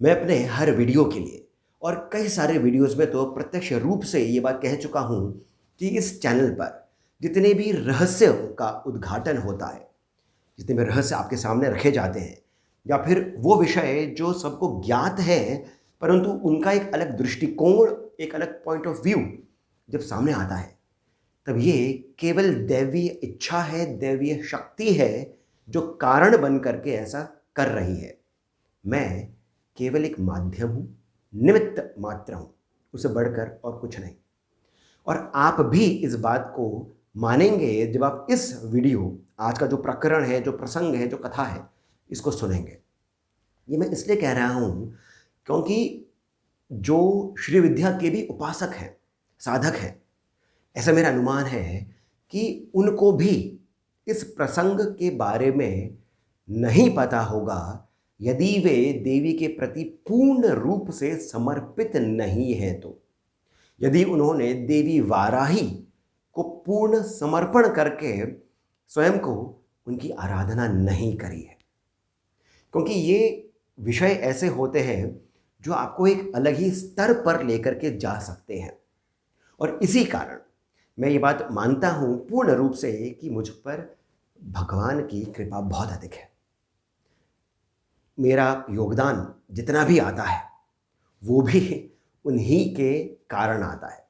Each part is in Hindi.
मैं अपने हर वीडियो के लिए और कई सारे वीडियोस में तो प्रत्यक्ष रूप से ये बात कह चुका हूँ कि इस चैनल पर जितने भी रहस्यों का उद्घाटन होता है, जितने भी रहस्य आपके सामने रखे जाते हैं या फिर वो विषय जो सबको ज्ञात है परंतु उनका एक अलग दृष्टिकोण, एक अलग पॉइंट ऑफ व्यू जब सामने आता है, तब ये केवल दैवीय इच्छा है, दैवीय शक्ति है जो कारण बन करके ऐसा कर रही है। मैं केवल एक माध्यम हूँ, निमित्त मात्र हूँ, उससे बढ़कर और कुछ नहीं। और आप भी इस बात को मानेंगे जब आप इस वीडियो, आज का जो प्रकरण है, जो प्रसंग है, जो कथा है, इसको सुनेंगे। ये मैं इसलिए कह रहा हूँ क्योंकि जो श्री विद्या के भी उपासक हैं, साधक हैं, ऐसा मेरा अनुमान है कि उनको भी इस प्रसंग के बारे में नहीं पता होगा यदि वे देवी के प्रति पूर्ण रूप से समर्पित नहीं हैं। तो यदि उन्होंने देवी वाराही को पूर्ण समर्पण करके स्वयं को उनकी आराधना नहीं करी है, क्योंकि ये विषय ऐसे होते हैं जो आपको एक अलग ही स्तर पर लेकर के जा सकते हैं। और इसी कारण मैं ये बात मानता हूँ पूर्ण रूप से कि मुझ पर भगवान की कृपा बहुत अधिक है। मेरा योगदान जितना भी आता है वो भी उन्हीं के कारण आता है,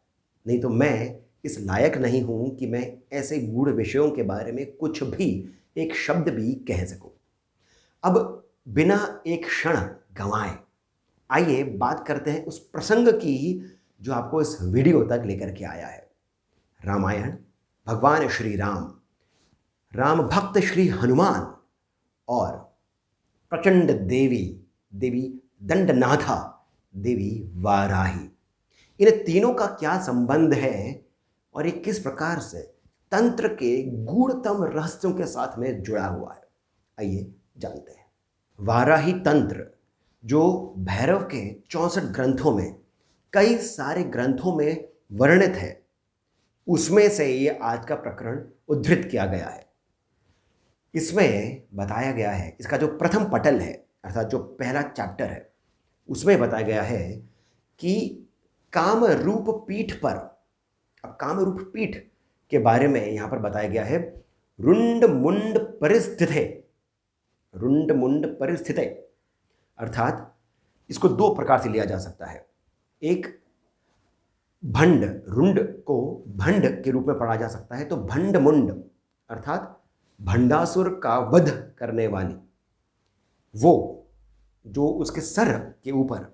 नहीं तो मैं इस लायक नहीं हूँ कि मैं ऐसे गूढ़ विषयों के बारे में कुछ भी, एक शब्द भी कह सकूँ। अब बिना एक क्षण गंवाए आइए बात करते हैं उस प्रसंग की जो आपको इस वीडियो तक लेकर के आया है। रामायण, भगवान श्री राम, राम भक्त श्री हनुमान और प्रचंड देवी, देवी दंडनाथा, देवी वाराही, इन तीनों का क्या संबंध है और ये किस प्रकार से तंत्र के गूढ़तम रहस्यों के साथ में जुड़ा हुआ है, आइए जानते हैं। वाराही तंत्र जो भैरव के 64 ग्रंथों में, कई सारे ग्रंथों में वर्णित है, उसमें से ये आज का प्रकरण उद्धृत किया गया है। इसमें बताया गया है, इसका जो प्रथम पटल है अर्थात जो पहला चैप्टर है, उसमें बताया गया है कि काम रूप पीठ पर, अब काम रूप पीठ के बारे में यहां पर बताया गया है, रुंड मुंड परिस्थिते, रुंड मुंड परिस्थिते, अर्थात इसको दो प्रकार से लिया जा सकता है। एक भंड, रुंड को भंड के रूप में पढ़ा जा सकता है, तो भंड मुंड अर्थात भंडासुर का वध करने वाली, वो जो उसके सर के ऊपर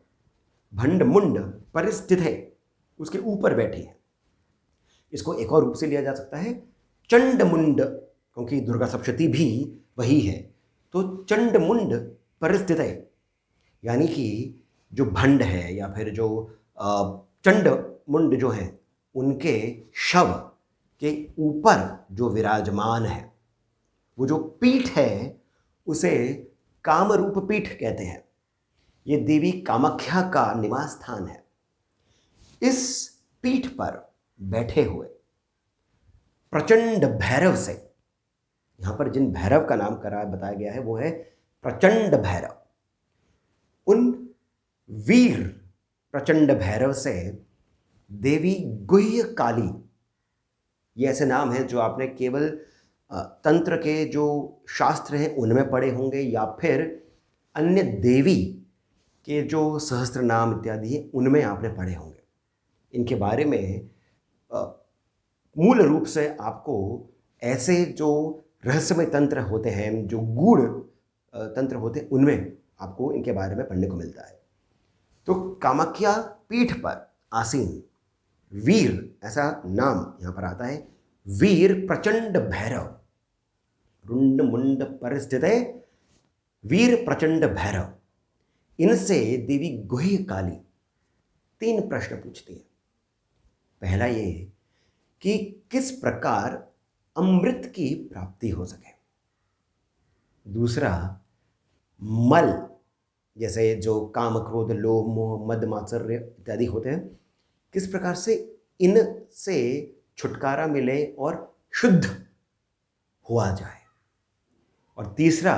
भंड मुंड परिस्थित है, उसके ऊपर बैठी है। इसको एक और रूप से लिया जा सकता है चंड मुंड, क्योंकि दुर्गा सप्तशती भी वही है, तो चंड मुंड परिस्थित है, यानी कि जो भंड है या फिर जो चंड मुंड जो है, उनके शव के ऊपर जो विराजमान है, वो जो पीठ है उसे कामरूप पीठ कहते हैं। ये देवी कामाख्या का निवास स्थान है। इस पीठ पर बैठे हुए प्रचंड भैरव से, यहां पर जिन भैरव का नाम करा बताया गया है वो है प्रचंड भैरव। उन वीर प्रचंड भैरव से देवी गुह्य काली, ये ऐसे नाम हैं जो आपने केवल तंत्र के जो शास्त्र हैं उनमें पढ़े होंगे या फिर अन्य देवी के जो सहस्त्र नाम इत्यादि हैं उनमें आपने पढ़े होंगे। इनके बारे में मूल रूप से आपको ऐसे जो रहस्यमय तंत्र होते हैं, जो गूढ़ तंत्र होते हैं, उनमें आपको इनके बारे में पढ़ने को मिलता है। तो कामाख्या पीठ पर आसीन वीर, ऐसा नाम यहाँ पर आता है, वीर प्रचंड भैरव, रुंड मुंड परिस्थिते वीर प्रचंड भैरव, इनसे देवी गुह्य काली तीन प्रश्न पूछती है। पहला ये कि किस प्रकार अमृत की प्राप्ति हो सके। दूसरा, मल, जैसे जो काम क्रोध लोभ मोह मद मात्सर्य इत्यादि होते हैं, किस प्रकार से इनसे छुटकारा मिले और शुद्ध हुआ जाए। और तीसरा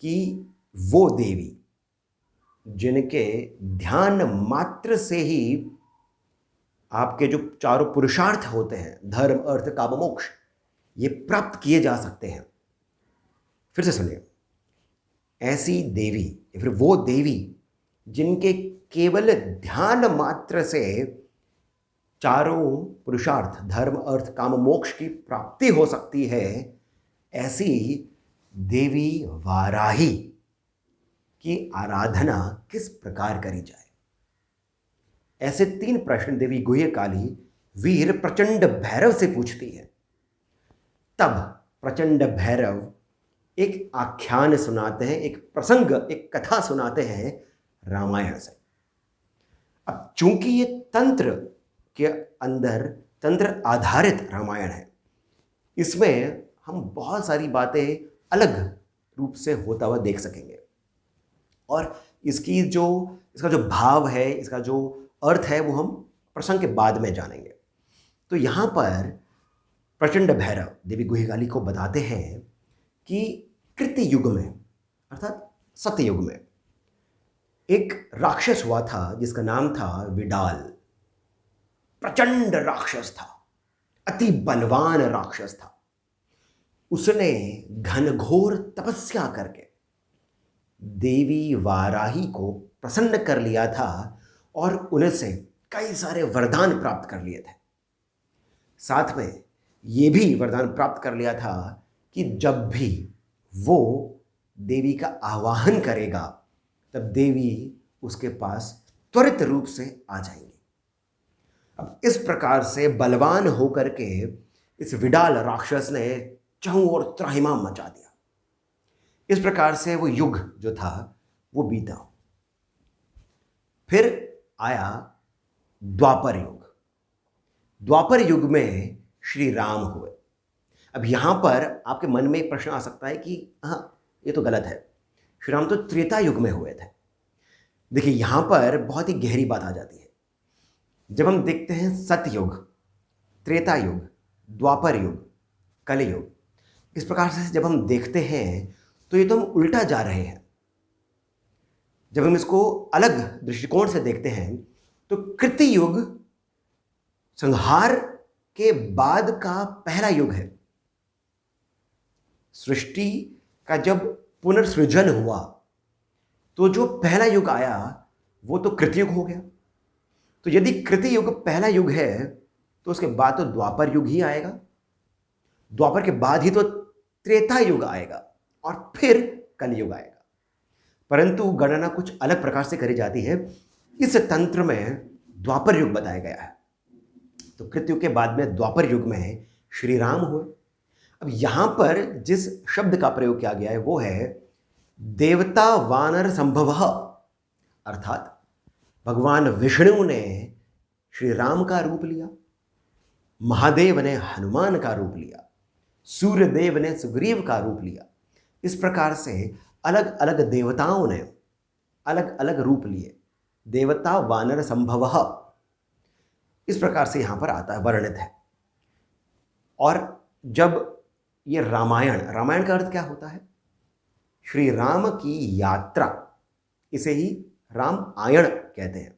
कि वो देवी जिनके ध्यान मात्र से ही आपके जो चारों पुरुषार्थ होते हैं, धर्म अर्थ काम मोक्ष, ये प्राप्त किए जा सकते हैं। फिर से सुनिए, ऐसी देवी या फिर वो देवी जिनके केवल ध्यान मात्र से चारों पुरुषार्थ धर्म अर्थ काम मोक्ष की प्राप्ति हो सकती है, ऐसी देवी वाराही की आराधना किस प्रकार करी जाए? ऐसे 3 प्रश्न देवी गुह्य काली वीर प्रचंड भैरव से पूछती है। तब प्रचंड भैरव एक आख्यान सुनाते हैं, एक प्रसंग, एक कथा सुनाते हैं रामायण से। अब चूंकि ये तंत्र के अंदर तंत्र आधारित रामायण है, इसमें हम बहुत सारी बातें अलग रूप से होता हुआ देख सकेंगे और इसका जो भाव है, इसका जो अर्थ है, वो हम प्रसंग के बाद में जानेंगे। तो यहाँ पर प्रचंड भैरव देवी गुह्यकाली को बताते हैं कि कृत युग में अर्थात सत्ययुग में एक राक्षस हुआ था जिसका नाम था विडाल। प्रचंड राक्षस था, अति बलवान राक्षस था। उसने घनघोर तपस्या करके देवी वाराही को प्रसन्न कर लिया था और उनसे कई सारे वरदान प्राप्त कर लिए थे। साथ में ये भी वरदान प्राप्त कर लिया था कि जब भी वो देवी का आवाहन करेगा तब देवी उसके पास त्वरित रूप से आ जाएंगी। अब इस प्रकार से बलवान होकर के इस विडाल राक्षस ने चारों ओर त्राहिमाम मचा दिया। इस प्रकार से वो युग जो था वो बीता। फिर आया द्वापर युग। द्वापर युग में श्री राम हुए। अब यहाँ पर आपके मन में एक प्रश्न आ सकता है कि हाँ, ये तो गलत है, श्री राम तो त्रेता युग में हुए थे। देखिए, यहाँ पर बहुत ही गहरी बात आ जाती है। जब हम देखते हैं सतयुग, त्रेता युग, द्वापर युग, कलयुग, इस प्रकार से जब हम देखते हैं तो ये तो हम उल्टा जा रहे हैं। जब हम इसको अलग दृष्टिकोण से देखते हैं तो कृति युग संहार के बाद का पहला युग है। सृष्टि का जब पुनर्सृजन हुआ तो जो पहला युग आया वो तो कृति युग हो गया। तो यदि कृति युग पहला युग है तो उसके बाद तो द्वापर युग ही आएगा, द्वापर के बाद ही तो त्रेता युग आएगा और फिर कलयुग आएगा। परंतु गणना कुछ अलग प्रकार से करी जाती है। इस तंत्र में द्वापर युग बताया गया है। तो कृतयुग के बाद में द्वापर युग में श्री राम हुए। अब यहाँ पर जिस शब्द का प्रयोग किया गया है वो है देवता वानर संभवः, अर्थात भगवान विष्णु ने श्री राम का रूप लिया, महादेव ने हनुमान का रूप लिया, सूर्यदेव ने सुग्रीव का रूप लिया। इस प्रकार से अलग अलग देवताओं ने अलग अलग रूप लिए। देवता वानर संभवः इस प्रकार से यहाँ पर आता है, वर्णित है। और जब ये रामायण का अर्थ क्या होता है? श्री राम की यात्रा, इसे ही राम आयण कहते हैं।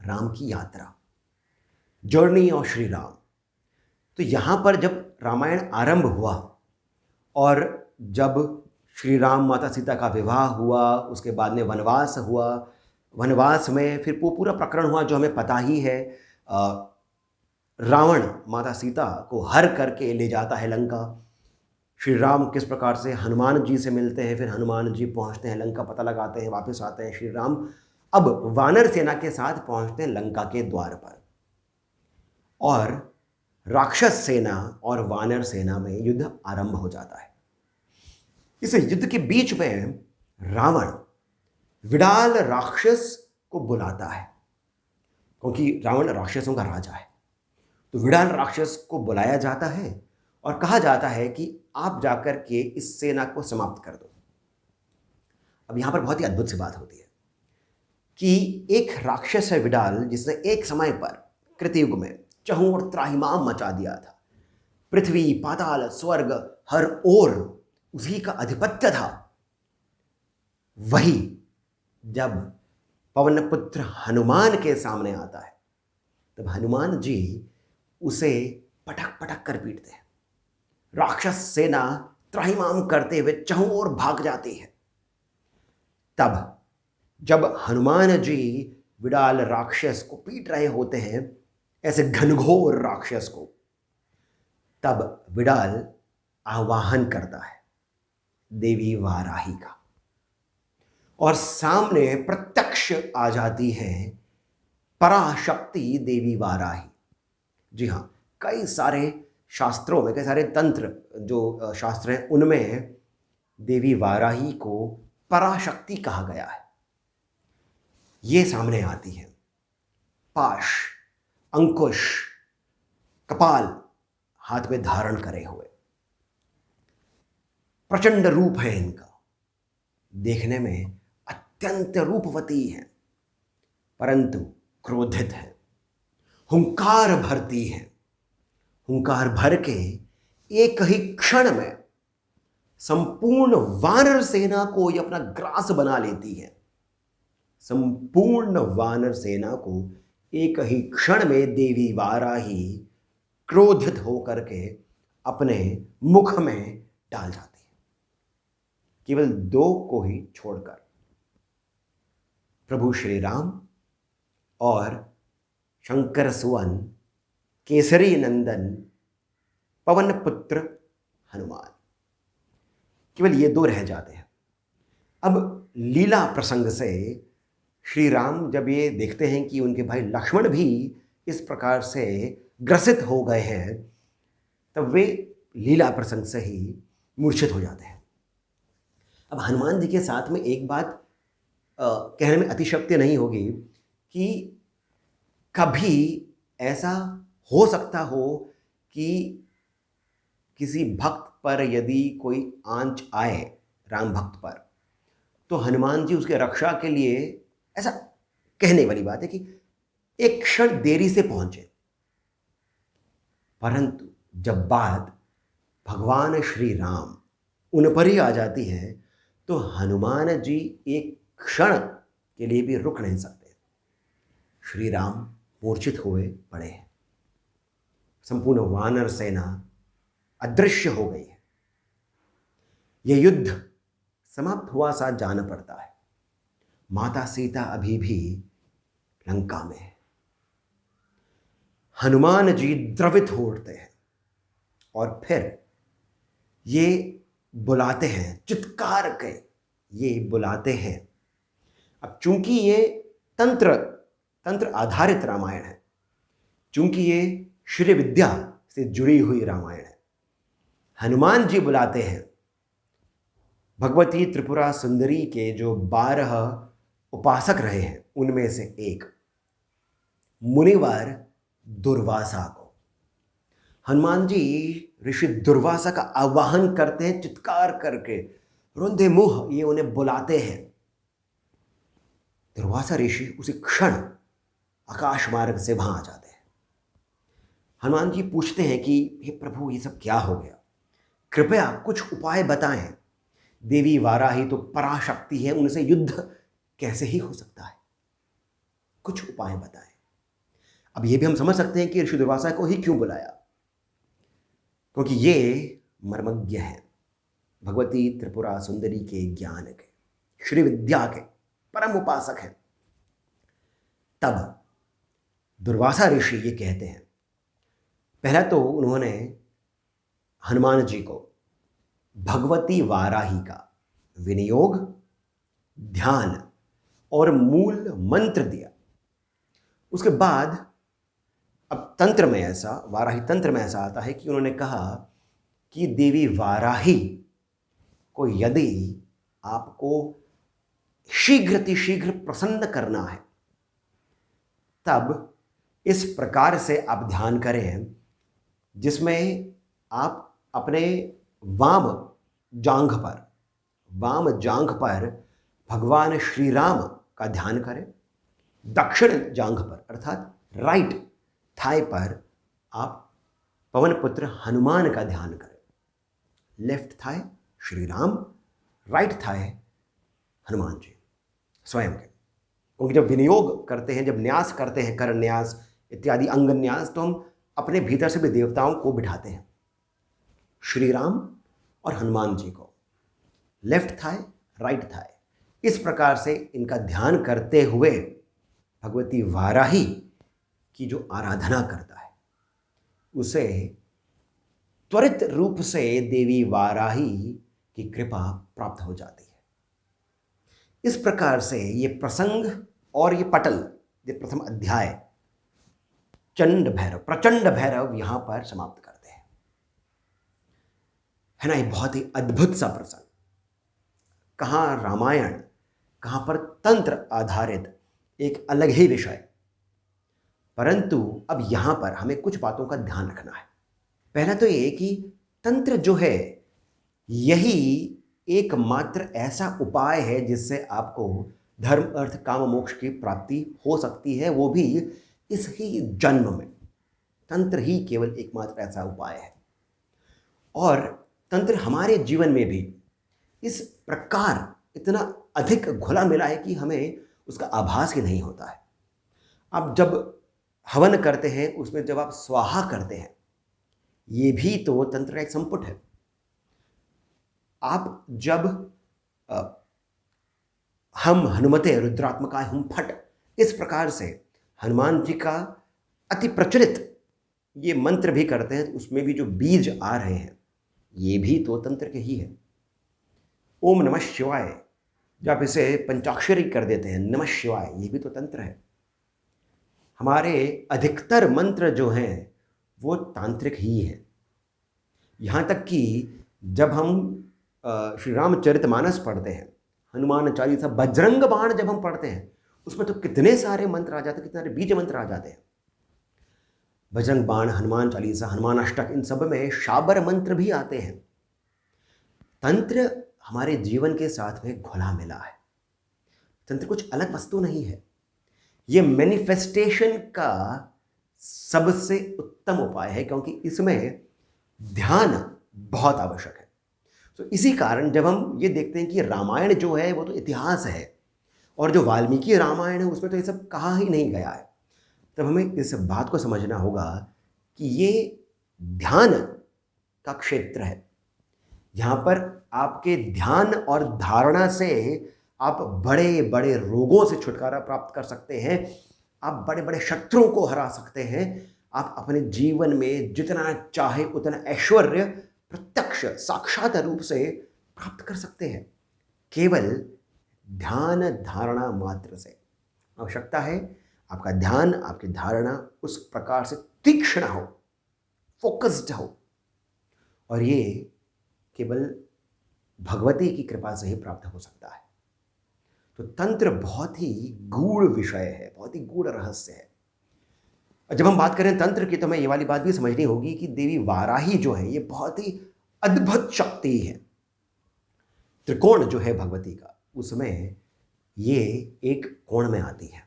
राम की यात्रा, जर्नी ऑफ श्री राम। तो यहाँ पर जब रामायण आरंभ हुआ और जब श्री राम माता सीता का विवाह हुआ, उसके बाद में वनवास हुआ, वनवास में फिर वो पूरा प्रकरण हुआ जो हमें पता ही है। रावण माता सीता को हर करके ले जाता है लंका। श्री राम किस प्रकार से हनुमान जी से मिलते हैं, फिर हनुमान जी पहुंचते हैं लंका, पता लगाते हैं, वापस आते हैं। श्री राम अब वानर सेना के साथ पहुंचते हैं लंका के द्वार पर और राक्षस सेना और वानर सेना में युद्ध आरंभ हो जाता है। इस युद्ध के बीच में रावण विडाल राक्षस को बुलाता है, क्योंकि रावण राक्षसों का राजा है। तो विडाल राक्षस को बुलाया जाता है और कहा जाता है कि आप जाकर के इस सेना को समाप्त कर दो। अब यहाँ पर बहुत ही अद्भुत सी बात होती है कि एक राक्षस है विडाल, जिसने एक समय पर कृतयुग में चहुं ओर त्राहिमाम मचा दिया था। पृथ्वी, पाताल, स्वर्ग, हर ओर उसी का आधिपत्य था। वही जब पवन पुत्र हनुमान के सामने आता है तब हनुमान जी उसे पटक पटक कर पीटते हैं। राक्षस सेना त्राहिमाम करते हुए चहुं ओर भाग जाती है। तब जब हनुमान जी विडाल राक्षस को पीट रहे होते हैं, ऐसे घनघोर राक्षस को, तब विडाल आवाहन करता है देवी वाराही का और सामने प्रत्यक्ष आ जाती है पराशक्ति देवी वाराही। जी हाँ, कई सारे शास्त्रों में, कई सारे तंत्र जो शास्त्र हैं उनमें देवी वाराही को पराशक्ति कहा गया है। ये सामने आती है, पाश, अंकुश, कपाल हाथ में धारण करे हुए। प्रचंड रूप है इनका, देखने में अत्यंत रूपवती है, परंतु क्रोधित है। हुंकार भरती है, हुंकार भर के एक ही क्षण में संपूर्ण वानर सेना को ये अपना ग्रास बना लेती है। संपूर्ण वानर सेना को एक ही क्षण में देवी वाराही क्रोधित होकर के अपने मुख में डाल जाती है, केवल 2 को ही छोड़कर, प्रभु श्री राम और शंकर सुवन केसरी नंदन पवन पुत्र हनुमान, केवल ये 2 रह जाते हैं। अब लीला प्रसंग से श्री राम जब ये देखते हैं कि उनके भाई लक्ष्मण भी इस प्रकार से ग्रसित हो गए हैं, तब वे लीला प्रसंग से ही मूर्छित हो जाते हैं। अब हनुमान जी के साथ में एक बात कहने में अतिशयोक्ति नहीं होगी कि कभी ऐसा हो सकता हो कि किसी भक्त पर यदि कोई आंच आए, राम भक्त पर, तो हनुमान जी उसके रक्षा के लिए, ऐसा कहने वाली बात है कि एक क्षण देरी से पहुंचे, परंतु जब बात भगवान श्री राम उन पर ही आ जाती है तो हनुमान जी एक क्षण के लिए भी रुक नहीं सकते। श्री राम मूर्छित हुए पड़े हैं, संपूर्ण वानर सेना अदृश्य हो गई है। यह युद्ध समाप्त हुआ सा जान पड़ता है। माता सीता अभी भी लंका में है। हनुमान जी द्रवित हो उठते हैं और फिर ये बुलाते हैं, चित्कार के ये बुलाते हैं। अब चूंकि ये तंत्र आधारित रामायण है, चूंकि ये श्री विद्या से जुड़ी हुई रामायण है, हनुमान जी बुलाते हैं भगवती त्रिपुरा सुंदरी के जो 12 उपासक रहे हैं उनमें से एक मुनिवर दुर्वासा को। हनुमान जी ऋषि दुर्वासा का आवाहन करते हैं, चित्कार करके रुंधे मुंह ये उन्हें बुलाते हैं। दुर्वासा ऋषि उसी क्षण आकाश मार्ग से वहां आ जाते हैं। हनुमान जी पूछते हैं कि हे प्रभु, ये सब क्या हो गया, कृपया कुछ उपाय बताएं। देवी वाराही तो पराशक्ति है, उनसे युद्ध कैसे ही हो सकता है, कुछ उपाय बताएं। अब ये भी हम समझ सकते हैं कि ऋषि दुर्वासा को ही क्यों बुलाया, क्योंकि ये मर्मज्ञ हैं, भगवती त्रिपुरा सुंदरी के ज्ञान के, श्री विद्या के परम उपासक हैं। तब दुर्वासा ऋषि ये कहते हैं, पहला तो उन्होंने हनुमान जी को भगवती वाराही का विनियोग, ध्यान और मूल मंत्र दिया। उसके बाद अब तंत्र में ऐसा, वाराही तंत्र में ऐसा आता है कि उन्होंने कहा कि देवी वाराही को यदि आपको शीघ्र प्रसन्न करना है, तब इस प्रकार से आप ध्यान करें जिसमें आप अपने वाम जांघ पर भगवान श्री राम का ध्यान करें, दक्षिण जांघ पर अर्थात राइट थाई पर आप पवन पुत्र हनुमान का ध्यान करें। Left thigh Shri Ram, right thigh Hanuman ji. स्वयं के। क्योंकि जब विनियोग करते हैं, जब न्यास करते हैं, कर न्यास इत्यादि अंग न्यास, तो हम अपने भीतर से भी देवताओं को बिठाते हैं। श्री राम और हनुमान जी को लेफ्ट थाई राइट थाई, इस प्रकार से इनका ध्यान करते हुए भगवती वाराही की जो आराधना करता है उसे त्वरित रूप से देवी वाराही की कृपा प्राप्त हो जाती है। इस प्रकार से ये प्रसंग और ये पटल, ये प्रथम अध्याय चंड भैरव, प्रचंड भैरव यहां पर समाप्त करते हैं, है ना। ये बहुत ही अद्भुत सा प्रसंग, कहां रामायण, कहां पर तंत्र आधारित एक अलग ही विषय। परंतु अब यहां पर हमें कुछ बातों का ध्यान रखना है। पहला तो ये कि तंत्र जो है यही एकमात्र ऐसा उपाय है जिससे आपको धर्म अर्थ काम मोक्ष की प्राप्ति हो सकती है, वो भी इस ही जन्म में। तंत्र ही केवल एकमात्र ऐसा उपाय है। और तंत्र हमारे जीवन में भी इस प्रकार इतना अधिक घुला मिला है कि हमें उसका आभास ही नहीं होता है। आप जब हवन करते हैं, उसमें जब आप स्वाहा करते हैं, ये भी तो तंत्र का एक संपुट है। आप जब हम हनुमते रुद्रात्मकाय हुम फट, इस प्रकार से हनुमान जी का अति प्रचलित ये मंत्र भी करते हैं, तो उसमें भी जो बीज आ रहे हैं ये भी तो तंत्र के ही है। ओम नमः शिवाय, जब आप इसे पंचाक्षरी कर देते हैं, नमः शिवाय, ये भी तो तंत्र है। हमारे अधिकतर मंत्र जो हैं वो तांत्रिक ही है। यहाँ तक कि जब हम श्री रामचरितमानस पढ़ते हैं, हनुमान चालीसा, बजरंग बाण जब हम पढ़ते हैं, उसमें तो कितने सारे मंत्र आ जाते हैं, कितने सारे बीज मंत्र आ जाते हैं। बजरंग बाण, हनुमान चालीसा, हनुमान अष्टक, इन सब में शाबर मंत्र भी आते हैं। तंत्र हमारे जीवन के साथ में घुला मिला है। तंत्र कुछ अलग वस्तु नहीं है, ये मैनिफेस्टेशन का सबसे उत्तम उपाय है, क्योंकि इसमें ध्यान बहुत आवश्यक है। तो इसी कारण जब हम ये देखते हैं कि रामायण जो है वो तो इतिहास है, और जो वाल्मीकि रामायण है उसमें तो ये सब कहा ही नहीं गया है, तब हमें इस बात को समझना होगा कि ये ध्यान का क्षेत्र है। यहाँ पर आपके ध्यान और धारणा से आप बड़े बड़े रोगों से छुटकारा प्राप्त कर सकते हैं, आप बड़े बड़े शत्रुओं को हरा सकते हैं, आप अपने जीवन में जितना चाहे उतना ऐश्वर्य प्रत्यक्ष साक्षात रूप से प्राप्त कर सकते हैं, केवल ध्यान धारणा मात्र से। आवश्यकता है आपका ध्यान, आपकी धारणा उस प्रकार से तीक्ष्ण हो, फोकस्ड हो, और ये केवल भगवती की कृपा से ही प्राप्त हो सकता है। तो तंत्र बहुत ही गूढ़ विषय है, बहुत ही गूढ़ रहस्य है। और जब हम बात करें तंत्र की, तो हमें ये वाली बात भी समझनी होगी कि देवी वाराही जो है ये बहुत ही अद्भुत शक्ति है। त्रिकोण जो है भगवती का, उसमें ये एक कोण में आती है।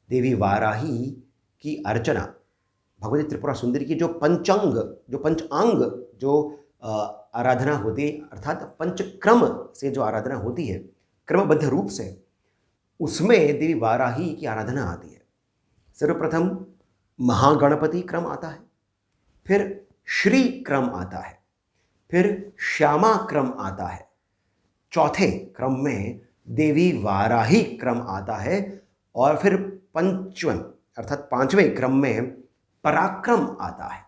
देवी वाराही की अर्चना, भगवती त्रिपुरा सुंदरी की जो पंचांग जो आराधना होती है, अर्थात पंचक्रम से जो आराधना होती है, क्रमबद्ध रूप से, उसमें देवी वाराही की आराधना आती है। सर्वप्रथम महागणपति क्रम आता है, फिर श्री क्रम आता है, फिर श्यामा क्रम आता है, चौथे क्रम में देवी वाराही क्रम आता है, और फिर पंचम अर्थात पांचवें क्रम में पराक्रम आता है।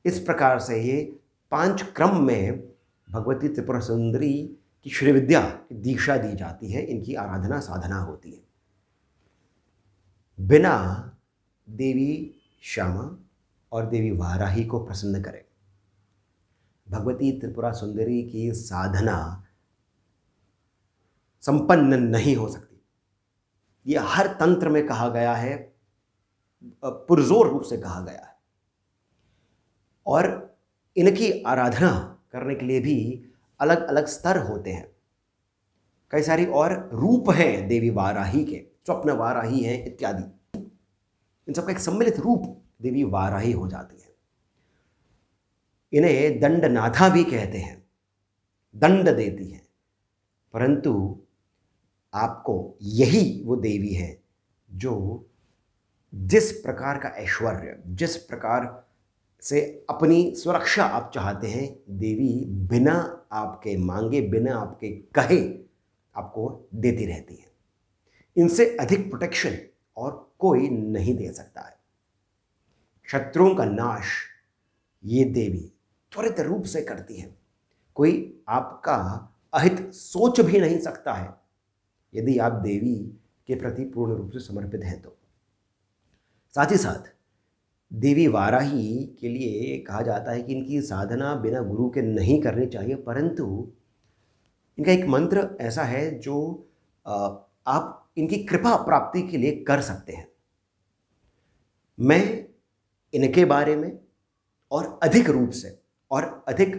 इस प्रकार से ये 5 क्रम में भगवती त्रिपुरा सुंदरी की श्री विद्या की दीक्षा दी जाती है, इनकी आराधना साधना होती है। बिना देवी श्यामा और देवी वाराही को प्रसन्न करें भगवती त्रिपुरा सुंदरी की साधना संपन्न नहीं हो सकती। ये हर तंत्र में कहा गया है, पुरजोर रूप से कहा गया है। और इनकी आराधना करने के लिए भी अलग अलग स्तर होते हैं, कई सारी और रूप हैं देवी वाराही के, स्वप्न वाराही हैं इत्यादि। इन सबका एक सम्मिलित रूप देवी वाराही हो जाती है। इन्हें दंडनाथा भी कहते हैं, दंड देती हैं। परंतु आपको यही वो देवी है जो जिस प्रकार का ऐश्वर्य, जिस प्रकार से अपनी सुरक्षा आप चाहते हैं, देवी बिना आपके मांगे, बिना आपके कहे आपको देती रहती है। इनसे अधिक प्रोटेक्शन और कोई नहीं दे सकता है। शत्रुओं का नाश ये देवी त्वरित रूप से करती है। कोई आपका अहित सोच भी नहीं सकता है यदि आप देवी के प्रति पूर्ण रूप से समर्पित हैं तो। साथ ही साथ देवी वाराही के लिए कहा जाता है कि इनकी साधना बिना गुरु के नहीं करनी चाहिए, परंतु इनका एक मंत्र ऐसा है जो आप इनकी कृपा प्राप्ति के लिए कर सकते हैं। मैं इनके बारे में और अधिक रूप से और अधिक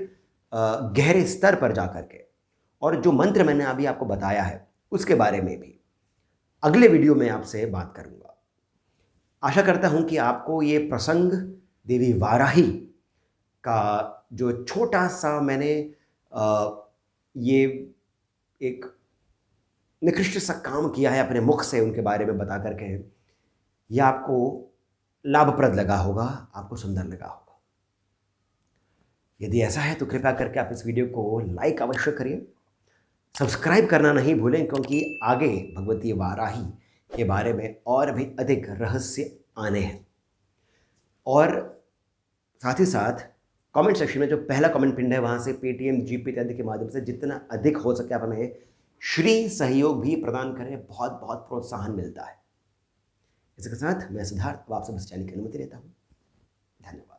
गहरे स्तर पर जाकर के, और जो मंत्र मैंने अभी आपको बताया है उसके बारे में भी अगले वीडियो में आपसे बात करूंगा। आशा करता हूं कि आपको ये प्रसंग देवी वाराही का जो छोटा सा मैंने ये एक निकृष्ट सा काम किया है अपने मुख से उनके बारे में बता करके, यह आपको लाभप्रद लगा होगा, आपको सुंदर लगा होगा। यदि ऐसा है तो कृपया करके आप इस वीडियो को लाइक अवश्य करिए, सब्सक्राइब करना नहीं भूलें, क्योंकि आगे भगवती वाराही के बारे में और भी अधिक रहस्य आने हैं। और साथ ही साथ कमेंट सेक्शन में जो पहला कमेंट पिन है वहाँ से पेटीएम, जीपे इत्यादि के माध्यम से जितना अधिक हो सके आप हमें श्री सहयोग भी प्रदान करें, बहुत बहुत प्रोत्साहन मिलता है। इसके साथ मैं सिद्धार्थ अब आपसे बस जाने की अनुमति लेता हूँ। धन्यवाद।